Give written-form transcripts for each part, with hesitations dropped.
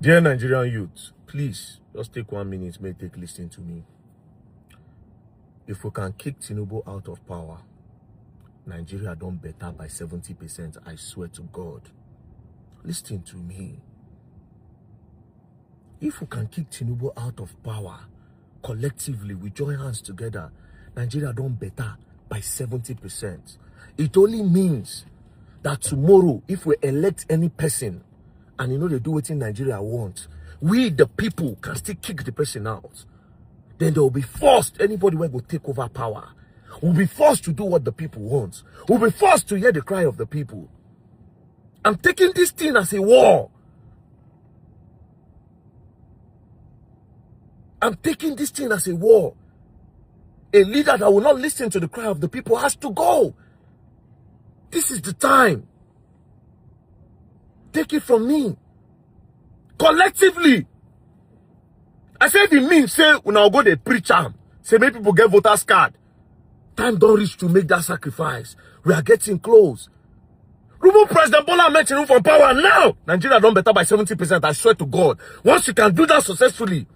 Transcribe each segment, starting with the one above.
Dear Nigerian youth, please just take 1 minute, may take listening to me. If we can kick Tinubu out of power, Nigeria done better by 70%, I swear to God. Listen to me. If we can kick Tinubu out of power, collectively, we join hands together, Nigeria done better by 70%. It only means that tomorrow, if we elect any person, and you know they do what in Nigeria want, we the people can still kick the person out. Then they will be forced, anybody will go take over power. We'll be forced to do what the people want. We'll be forced to hear the cry of the people. I'm taking this thing as a war. I'm taking this thing as a war. A leader that will not listen to the cry of the people has to go. This is the time. Take it from me. Collectively. I said the mean say when I go to preach am. Say make people get voters card. Time don't reach to make that sacrifice. We are getting close. Remove President Bola Ahmed Tinubu from power now. Nigeria done better by 70%. I swear to God. Once you can do that successfully,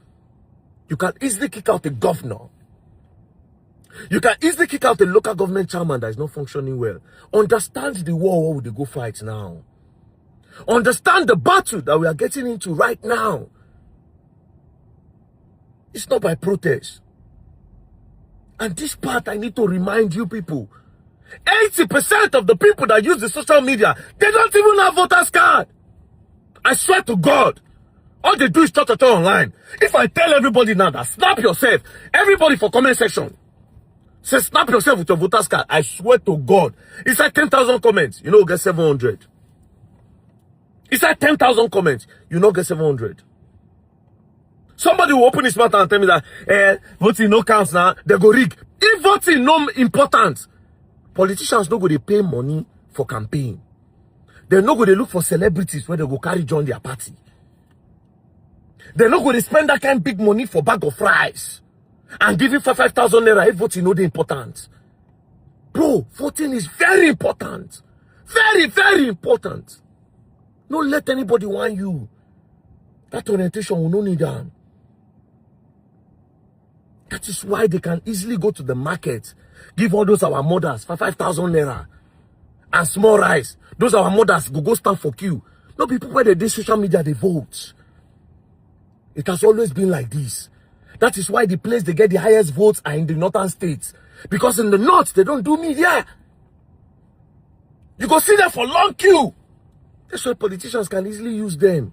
you can easily kick out a governor. You can easily kick out a local government chairman that is not functioning well. Understand the war where they go fight now. Understand the battle that we are getting into right now. It's not by protest. And this part I need to remind you people. 80% of the people that use the social media, they don't even have voters card. I swear to God. All they do is talk online. If I tell everybody now that snap yourself, everybody for comment section, say snap yourself with your voters card, I swear to God. It's like 10,000 comments, you know, get 700. It's like 10,000 comments, you know, get 700. Somebody will open his mouth and tell me that voting no counts now, they go rig. If voting no important, politicians no go they pay money for campaign. They no go they look for celebrities where they go carry join their party. They no go they spend that kind of big money for bag of rice and giving for 5,000 naira if voting no they important. Bro, voting is very important. Very, very important. Don't let anybody want you. That orientation will not need them. That is why they can easily go to the market, give all those our mothers for 5,000 naira and small rice. Those our mothers go stand for queue. No people where they do social media, they vote. It has always been like this. That is why the place they get the highest votes are in the northern states. Because in the north, they don't do media. You go see them for long queue. That's why politicians can easily use them.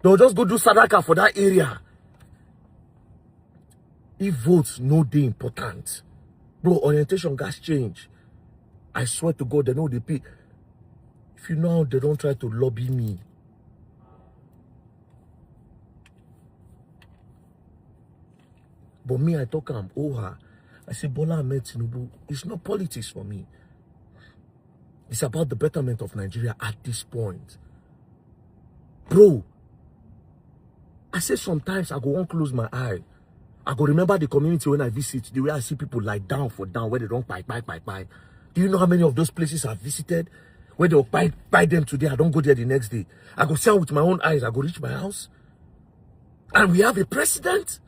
They'll just go do sadaka for that area. If votes no dey important, bro, orientation gas change. I swear to God, they know the people. If you know, they don't try to lobby me. But me, I talk I say Bola Ahmed Tinubu. It's not politics for me. It's about the betterment of Nigeria at this point. Bro, I say sometimes I go won't close my eye. I go remember the community when I visit, the way I see people lie down for down, where they don't buy. Do you know how many of those places I've visited? Where they'll buy them today, I don't go there the next day. I go see them with my own eyes, I go reach my house. And we have a president.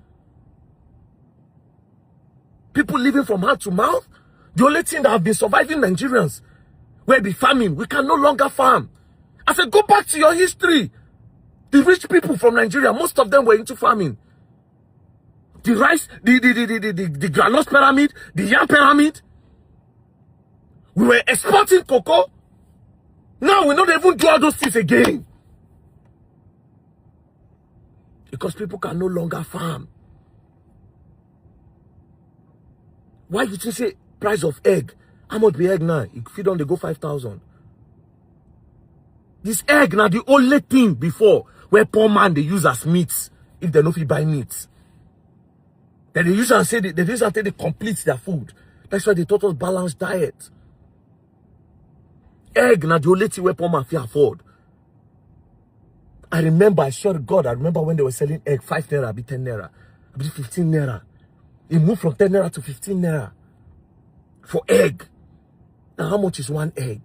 People living from hand to mouth. The only thing that have been surviving Nigerians, where be farming, we can no longer farm. I said, go back to your history. The rich people from Nigeria, most of them were into farming. The rice, the granose pyramid, the yam pyramid. We were exporting cocoa. Now we don't even do all those things again. Because people can no longer farm. Why you think say price of egg? How much be egg now? If you don't, they go 5,000. This egg now the only thing before where poor man they use as meat if they know if you buy meat. Then they use and say they use until they complete their food. That's why they taught us balanced diet. Egg now the only thing where poor man can afford. I remember, I swear to God, I remember when they were selling egg 5 naira, be 10 naira, be 15 naira. It moved from 10 naira to 15 naira for egg. Now how much is one egg?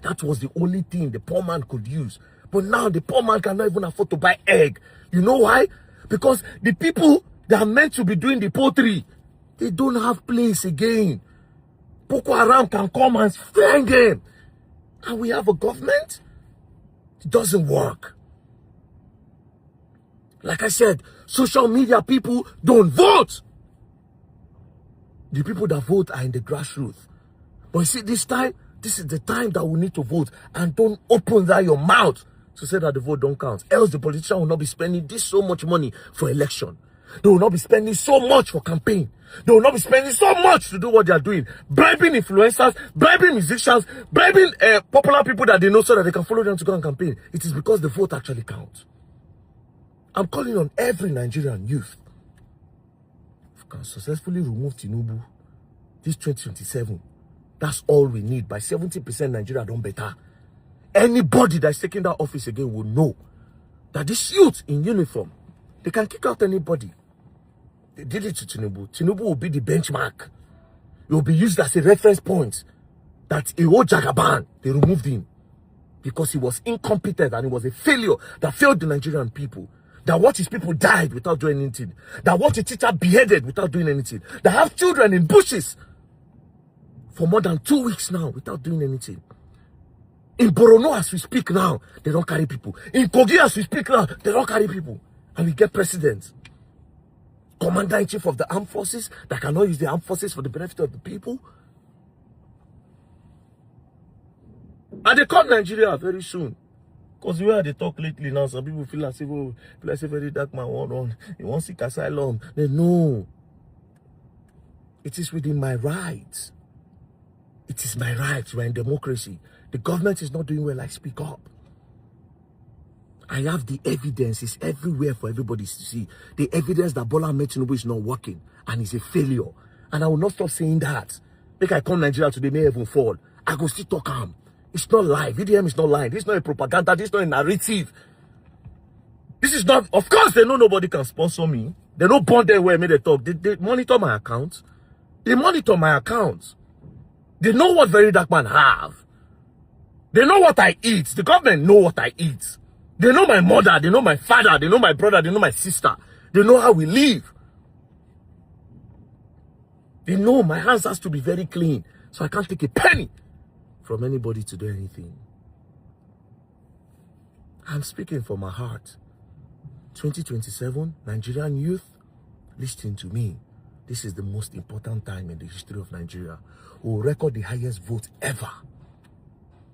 That was the only thing the poor man could use. But now the poor man cannot even afford to buy egg. You know why? Because the people that are meant to be doing the poultry, they don't have place again. Boko Haram can come and find them. And we have a government? It doesn't work. Like I said, social media people don't vote. The people that vote are in the grassroots. But you see, this is the time that we need to vote. And don't open that your mouth to say that the vote don't count. Else the politician will not be spending this so much money for election. They will not be spending so much for campaign. They will not be spending so much to do what they are doing. Bribing influencers, bribing musicians, bribing popular people that they know so that they can follow them to go and campaign. It is because the vote actually counts. I'm calling on every Nigerian youth. If we can successfully remove Tinubu this 2027, that's all we need. By 70%, Nigeria done better. Anybody that's taking that office again will know that this youth in uniform, they can kick out anybody. They did it to Tinubu. Tinubu will be the benchmark. It will be used as a reference point that Iwo Jagaban, they removed him because he was incompetent and he was a failure that failed the Nigerian people. That what his people died without doing anything. That what a teacher beheaded without doing anything. That have children in bushes for more than 2 weeks now without doing anything. In Borno as we speak now, they don't carry people. In Kogi as we speak now, they don't carry people. And we get presidents. Commander-in-chief of the armed forces that cannot use the armed forces for the benefit of the people. And they come Nigeria very soon. Because the way they talk lately now, some people feel as if, oh, a very dark man won't run. He won't seek asylum. They know. It is within my rights. It is my right. We're in democracy. The government is not doing well. I speak up. I have the evidence. It's everywhere for everybody to see. The evidence that Bola Ahmed Tinubu is not working and is a failure. And I will not stop saying that. Make I come Nigeria today, may even fall. I go still talk calm. It's not live. VDM is not lying. This is not a propaganda. This is not a narrative. This is not... Of course, they know nobody can sponsor me. They don't bond their way, make they talk. They monitor my account. They monitor my account. They know what Very Dark Man have. They know what I eat. The government know what I eat. They know my mother. They know my father. They know my brother. They know my sister. They know how we live. They know my hands has to be very clean. So I can't take a penny from anybody to do anything. I'm speaking from my heart. 2027, Nigerian youth, listen to me. This is the most important time in the history of Nigeria. We will record the highest vote ever.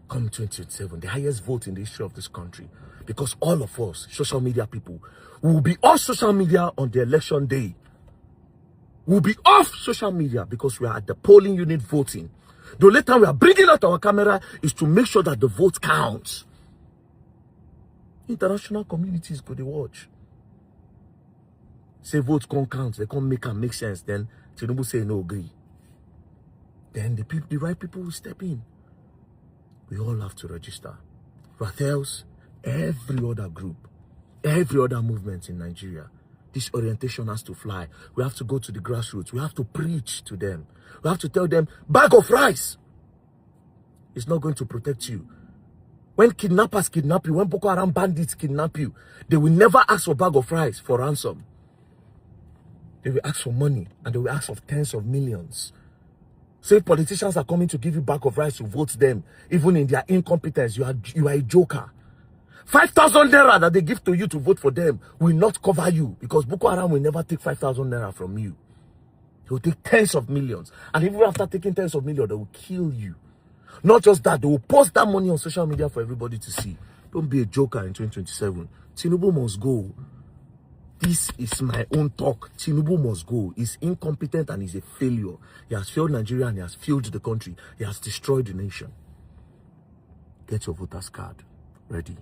Come 2027, the highest vote in the history of this country. Because all of us, social media people, will be off social media on the election day. We'll be off social media because we are at the polling unit voting. The only time we are bringing out our camera is to make sure that the vote counts. International communities go to watch. Say votes can't count, they can't make sense. Then Tinubu say no agree. Then the right people will step in. We all have to register. But else, every other group, every other movement in Nigeria, this orientation has to fly. We have to go to the grassroots. We have to preach to them. We have to tell them, bag of rice is not going to protect you. When kidnappers kidnap you, when Boko Haram bandits kidnap you, they will never ask for bag of rice for ransom. They will ask for money, and they will ask for tens of millions. Say politicians are coming to give you bag of rice to vote them, even in their incompetence, you are a joker. 5,000 naira that they give to you to vote for them will not cover you, because Boko Haram will never take 5,000 naira from you. They will take tens of millions. And even after taking tens of millions, they will kill you. Not just that, they will post that money on social media for everybody to see. Don't be a joker in 2027. Tinubu must go. This is my own talk. Tinubu must go. He's incompetent and he's a failure. He has failed Nigeria and he has failed the country. He has destroyed the nation. Get your voter's card ready.